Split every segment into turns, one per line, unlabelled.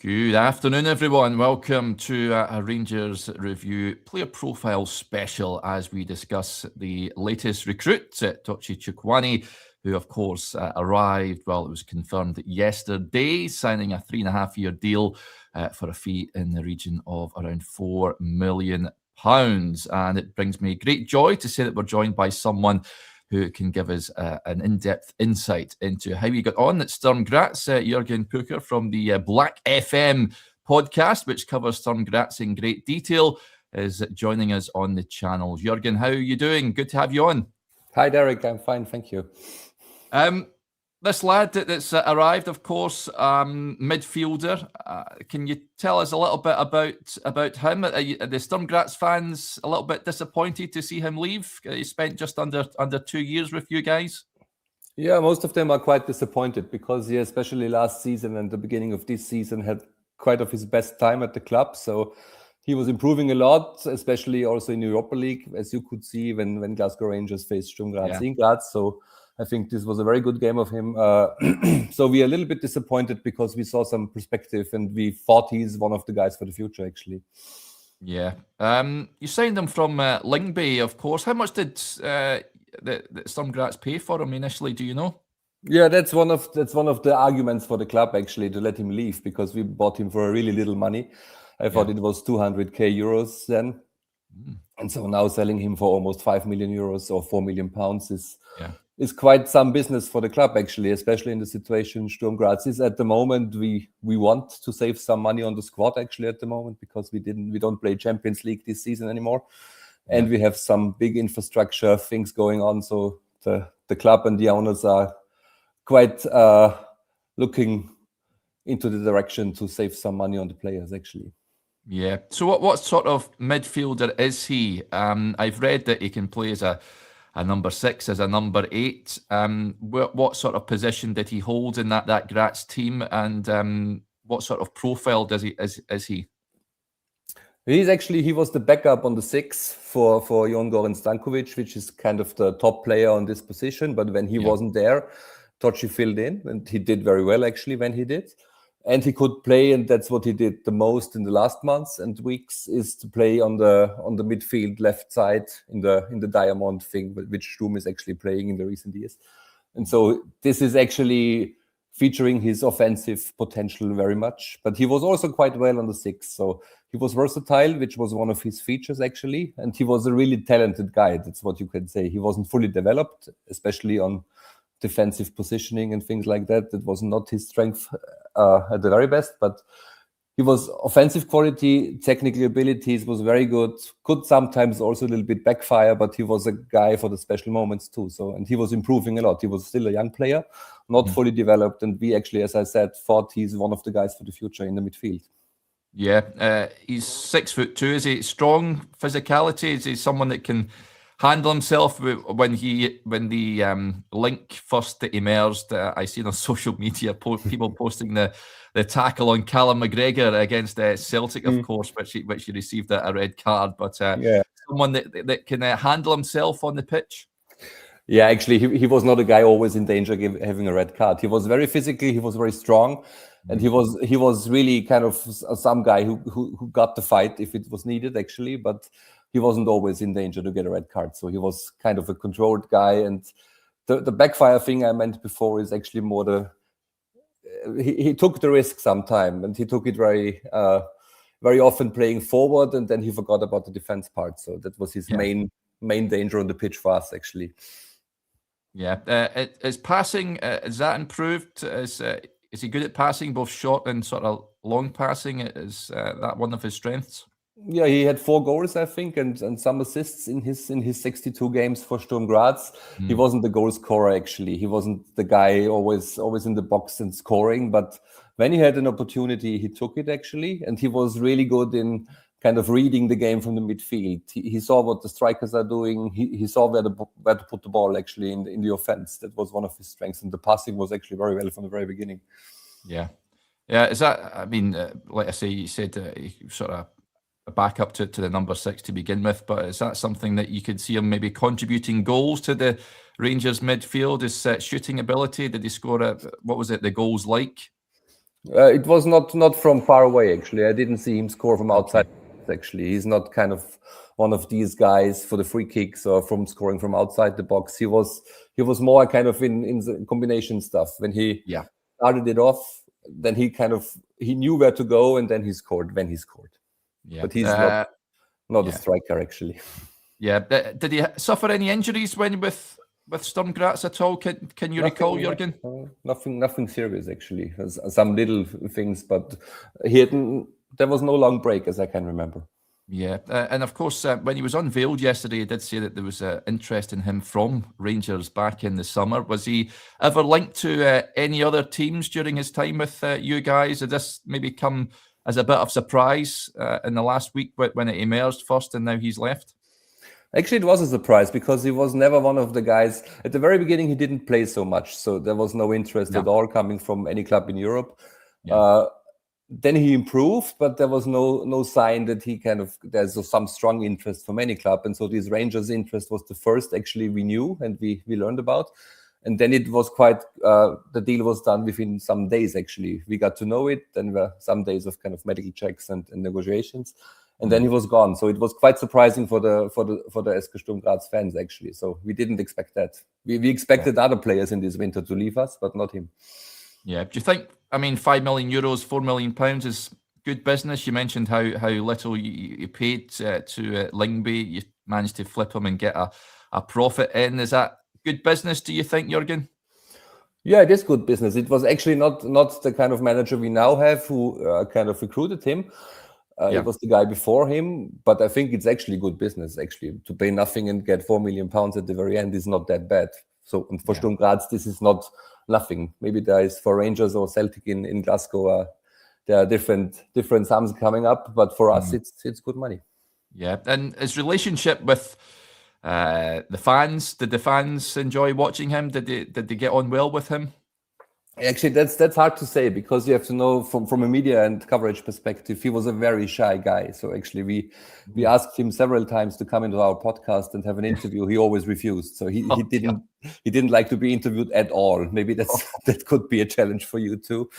Good afternoon, everyone. Welcome to a Rangers Review player profile special as we discuss the latest recruit, Tochi Chukwuani, who, of course, arrived, well, it was confirmed yesterday, signing a 3.5-year deal for a fee in the region of around £4 million. And it brings me great joy to say that we're joined by someone who can give us an in-depth insight into how he got on at Sturm Graz. Jurgen Pucher from the Black FM podcast, which covers Sturm Graz in great detail, is joining us on the channel. Jurgen, how are you doing? Good to have you on.
Hi, Derek. I'm fine, thank you.
This lad that's arrived, of course, midfielder. Can you tell us a little bit about him? Are the Sturm Graz fans a little bit disappointed to see him leave? He spent just under 2 years with you guys.
Yeah, most of them are quite disappointed because he, especially last season and the beginning of this season, had quite of his best time at the club. So he was improving a lot, especially also in Europa League, as you could see when Glasgow Rangers faced Sturm Graz in Graz. So I think this was a very good game of him. So we are a little bit disappointed because we saw some perspective and we thought he's one of the guys for the future, actually.
Yeah. You signed him from Lyngby, of course. How much did the Sturm Graz pay for him initially? Do you know?
Yeah, that's one of the arguments for the club, actually, to let him leave, because we bought him for a really little money. I thought it was 200k euros then. And so now selling him for almost 5 million euros or 4 million pounds is quite some business for the club, actually, especially in the situation Sturm Graz is at the moment. We want to save some money on the squad, actually, at the moment, because we don't play Champions League this season anymore. And we have some big infrastructure things going on. So the club and the owners are quite looking into the direction to save some money on the players, actually.
Yeah. So what sort of midfielder is he? I've read that he can play as a number 6, as a number 8. What sort of position did he hold in that Graz team, and what sort of profile is he?
He was the backup on the 6 for Goran Stankovic, which is kind of the top player on this position. But when he wasn't there, Tochi filled in, and he did very well, actually, when he did. And he could play, and that's what he did the most in the last months and weeks, is to play on the midfield left side in the diamond thing, which Sturm is actually playing in the recent years. And so this is actually featuring his offensive potential very much. But he was also quite well on the 6. So he was versatile, which was one of his features, actually. And he was a really talented guy. That's what you can say. He wasn't fully developed, especially on defensive positioning and things like that. That was not his strength at the very best, but he was offensive quality, technical abilities was very good, could sometimes also a little bit backfire, but he was a guy for the special moments too. So, and he was improving a lot. He was still a young player, not fully developed, and we actually, as I said, thought he's one of the guys for the future in the midfield.
Yeah, he's 6'2". Is he strong physicality? Is he someone that can handle himself? When the link first emerged, I seen on social media people posting the tackle on Callum McGregor against Celtic, of course, which he received a red card. But someone that can handle himself on the pitch.
Yeah, actually, he was not a guy always in danger of having a red card. He was very physical. He was very strong, and he was really kind of some guy who got the fight if it was needed, actually, but he wasn't always in danger to get a red card. So he was kind of a controlled guy. And the backfire thing I meant before is actually more he took the risk sometime, and he took it very often playing forward, and then he forgot about the defense part. So that was his main danger on the pitch for us, actually.
Yeah. Is passing, is that improved? Is he good at passing, both short and sort of long passing? Is that one of his strengths?
Yeah, he had 4 goals, I think, and some assists in his 62 games for Sturm Graz. He wasn't the goal scorer, actually. He wasn't the guy always in the box and scoring. But when he had an opportunity, he took it, actually. And he was really good in kind of reading the game from the midfield. He saw what the strikers are doing. He saw where to put the ball, actually, in the offense. That was one of his strengths. And the passing was actually very well from the very beginning.
Yeah. Yeah, is that, I mean, like I say, you said he sort of a backup to the number 6 to begin with, but is that something that you could see him maybe contributing goals to the Rangers midfield? His shooting ability, did he score what was it, the goals like?
It was not from far away, actually. I didn't see him score from outside.
Okay.
Actually, he's not kind of one of these guys for the free kicks or from scoring from outside the box. He was more kind of in the combination stuff. When he started it off, then he knew where to go, and then he scored when he scored.
Yeah.
But he's not a striker, actually.
Yeah. Did he suffer any injuries when with Sturm Graz at all? Can you recall, Jurgen?
Nothing serious, actually. Some little things, but there was no long break, as I can remember.
Yeah, and of course, when he was unveiled yesterday, he did say that there was interest in him from Rangers back in the summer. Was he ever linked to any other teams during his time with you guys? Did this maybe come as a bit of surprise in the last week when it emerged first and now he's left?
Actually, it was a surprise because he was never one of the guys. At the very beginning, he didn't play so much, so there was no interest at all coming from any club in Europe. Yeah. Then he improved, but there was no sign that there's some strong interest from any club. And so this Rangers interest was the first actually we knew and we learned about. And then it was quite, the deal was done within some days, actually. We got to know it. Then there were some days of kind of medical checks and negotiations. And then he was gone. So it was quite surprising for the SK Sturm Graz fans, actually. So we didn't expect that. We expected other players in this winter to leave us, but not him.
Yeah. Do you think, I mean, €5 million, £4 million is good business? You mentioned how little you paid to Lyngby. You managed to flip him and get a profit in. Is that good business, do you think, Jurgen?
Yeah, it is good business. It was actually not the kind of manager we now have who kind of recruited him. It was the guy before him, but I think it's actually good business, actually. To pay nothing and get £4 million at the very end is not that bad. So for Sturm Graz, this is not nothing. Maybe there is for Rangers or Celtic in Glasgow, there are different sums coming up, but for us, it's good money.
Yeah, and his relationship with the fans, did the fans enjoy watching him? Did they get on well with him?
Actually, that's hard to say because you have to know from a media and coverage perspective, he was a very shy guy. So actually, we asked him several times to come into our podcast and have an interview. He always refused. So he didn't like to be interviewed at all. Maybe that could be a challenge for you too.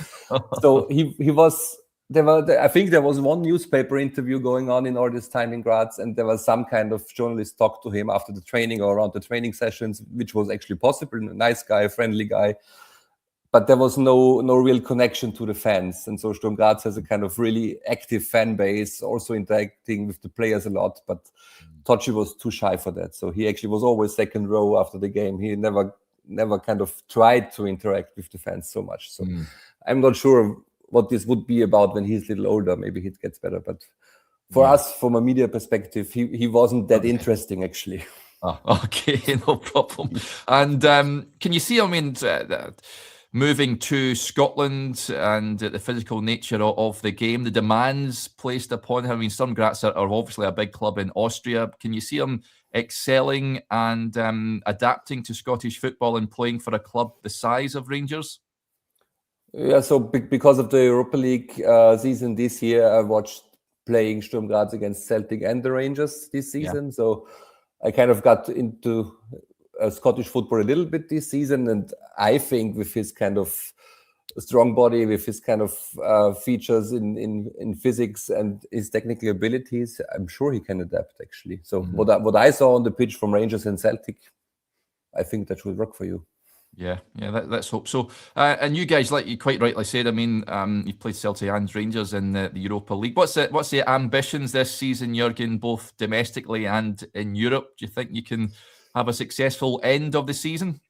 So he was. I think there was one newspaper interview going on in all this time in Graz, and there was some kind of journalist talk to him after the training or around the training sessions, which was actually possible. A nice guy, a friendly guy. But there was no real connection to the fans. And so Sturm Graz has a kind of really active fan base, also interacting with the players a lot. But Tochi was too shy for that. So he actually was always second row after the game. He never kind of tried to interact with the fans so much. So I'm not sure what this would be about when he's a little older. Maybe it gets better. But for us, from a media perspective, he wasn't that interesting, actually.
Oh, okay, no problem. And can you see, I mean, moving to Scotland and the physical nature of the game, the demands placed upon him? I mean, Sturm Graz are obviously a big club in Austria. Can you see him excelling and adapting to Scottish football and playing for a club the size of Rangers?
Yeah, so because of the Europa League season this year, I watched playing Sturm Graz against Celtic and the Rangers this season. Yeah. So I kind of got into Scottish football a little bit this season, and I think with his kind of strong body, with his kind of features in physics and his technical abilities, I'm sure he can adapt, actually. So what I saw on the pitch from Rangers and Celtic, I think that should work for you.
Yeah, let's hope so. And you guys, like you quite rightly said, I mean, you've played Celtic and Rangers in the Europa League. What's the ambitions this season, Jurgen, both domestically and in Europe? Do you think you can have a successful end of the season?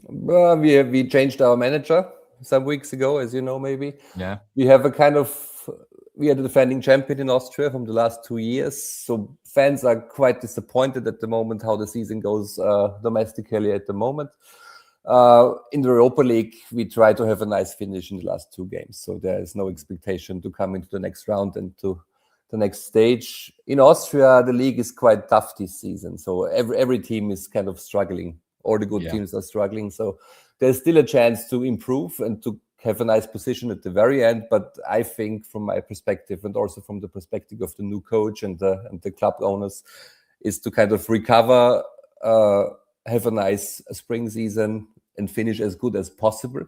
We changed our manager some weeks ago, as you know, maybe.
Yeah.
We are the defending champion in Austria from the last 2 years. So fans are quite disappointed at the moment how the season goes domestically at the moment. In the Europa League, we try to have a nice finish in the last 2 games. So there is no expectation to come into the next round and to the next stage. In Austria, the league is quite tough this season. So every team is kind of struggling. All the good teams are struggling. So there's still a chance to improve and to have a nice position at the very end. But I think from my perspective and also from the perspective of the new coach and the club owners is to kind of recover, have a nice spring season and finish as good as possible.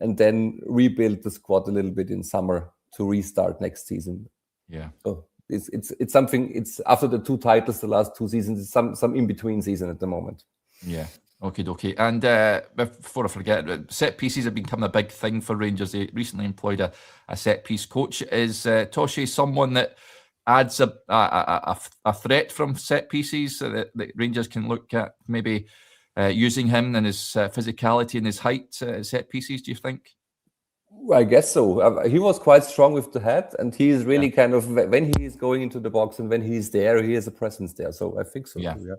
and then rebuild the squad a little bit in summer to restart next season.
Yeah.
So it's something. It's after the 2 titles, the last 2 seasons. It's some in between season at the moment.
Yeah. Okay. And before I forget, set pieces have become a big thing for Rangers. They recently employed a set piece coach. Is Tochi someone that adds a threat from set pieces that Rangers can look at, maybe using him and his physicality and his height set pieces, do you think?
I guess so. He was quite strong with the head, and he is really kind of, when he is going into the box and when he's there, he has a presence there. So I think so.
Yeah.
Too, yeah.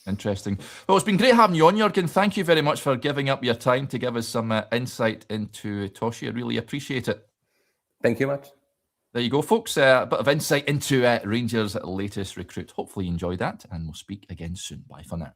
Interesting. Well, it's been great having you on, Jurgen. Thank you very much for giving up your time to give us some insight into Tochi. I really appreciate it.
Thank you much.
There you go, folks. A bit of insight into Rangers' latest recruit. Hopefully you enjoyed that, and we'll speak again soon. Bye for now.